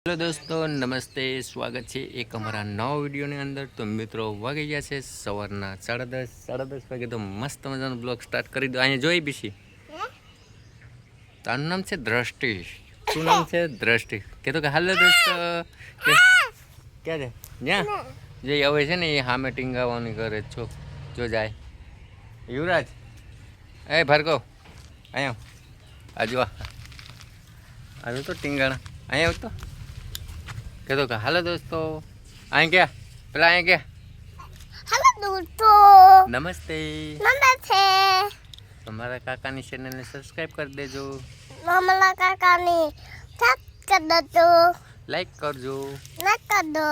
Hello દોસ્તો, નમસ્તે. સ્વાગત છે એક અમારા નવા વિડીયોની અંદર. તો મિત્રો વાગી ગયા છે સવારના 10:30 વાગે. તો મસ્ત મજાનો બ્લોગ સ્ટાર્ટ કરી દો. અહીંયા જોઈ બીસી તારું નામ છે દ્રષ્ટિ. શું નામ છે? દ્રષ્ટિ. કહેતો કે હાલો દોસ્તો ક્યાં છે? જ્યાં જે હવે છે ને એ સામે ટીંગાવાની કરે છો. જો જાય યુવરાજ. એ ભાર્ગવ અહીંયા આજુ આજુ તો ટીંગાણા અહીંયા આવતો કહેતો કે હાલો દોસ્તો અહીં ગયા પેલા અહીં ગયા हेलो दोस्तों નમસ્તે. नमस्ते તમારા કાકાની ચેનલને સબસ્ક્રાઈબ કરી દેજો, मामला काका ने साथ कर दो લાઈક કરજો, ना कर दो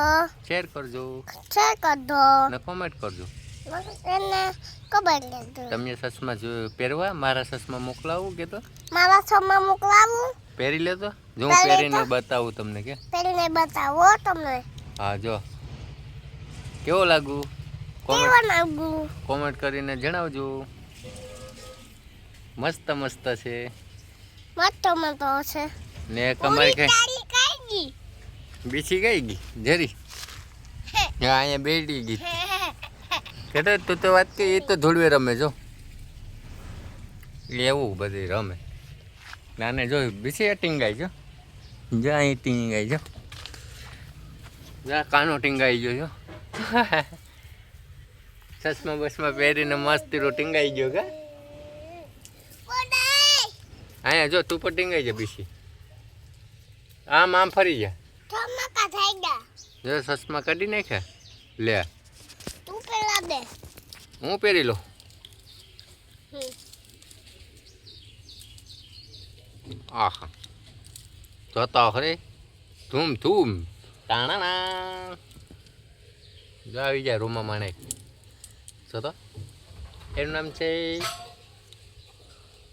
શેર કરજો शेयर कर दो ને કોમેન્ટ કરજો. એને ખબર લે દો તમને ચશ્મા જો પહેરવા મારા ચશ્મા મોકલાવું કે તો મારા સમા મોકલાવું પહેરી લેતો. જો હું પહેરી પહેરીને તો. બતાવું તમને કે પહેરીને બતાવો તમને હા જો કેવો લાગુ કેવો લાગુ કોમેન્ટ કરીને જણાવજો. મસ્ત મસ્ત છે મસ્ત મસ્ત છે ને કમાઈ કઈ તારી કઈ ગઈ બીછી ગઈ જરી હા અહીંયા બેઠી ગઈ. કેતો તું તો વાત કે એ તો ધોળવે રમે જો એવું બધી રમે નાને જો બીછી ટીંગાઈ જો જા અહીં ટીંગાઈ જો જા કાનો ટીંગાઈ ગયો જો ચશ્મા બસમાં પહેરીને મસ્તી રો ટીંગાઈ ગયો કે અહીંયા જો તું પણ ટીંગાઈ જા બીછી આમ ફરી જા ધમાકા થઈ ગયા જો ચશ્મા કાઢી નાખ્યા લે તું પેલા દે હું પહેરી લો. આહા જોતા ખરે ધૂમ ધૂમ ટાણા જો આવી જાય રૂમમાં માણે જોતો એનું નામ છે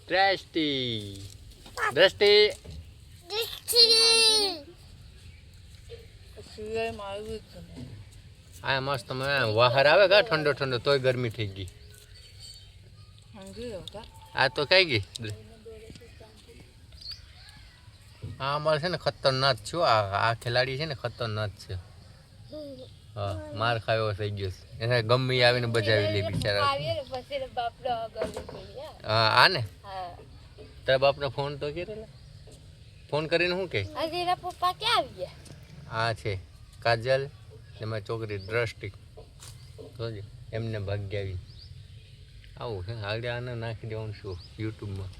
દ્રષ્ટિ. દ્રષ્ટિ આ મસ્ત બહાર આવે કા ઠંડો ઠંડો તોય ગરમી થઈ ગઈ. આ તો કઈ ગઈ આ અમારે છે ને ખતરનાક છું. આ ખેલાડી છે ને ખતરનાક છે. હા માર ખાયો થઈ ગયો છે એને ગમે આવીને બજાવી લે બિચારા. હા આ ને તારા બાપનો ફોન તો કરેલા ફોન કરીને શું કહે પપ્પા ક્યાં આવી ગયા આ છે કાજલ ને મારી છોકરી દ્રષ્ટિ જોજે એમને ભાગ્ય આવી આવું છે આગળ આને નાખી દેવાનું શું યુટ્યુબમાં.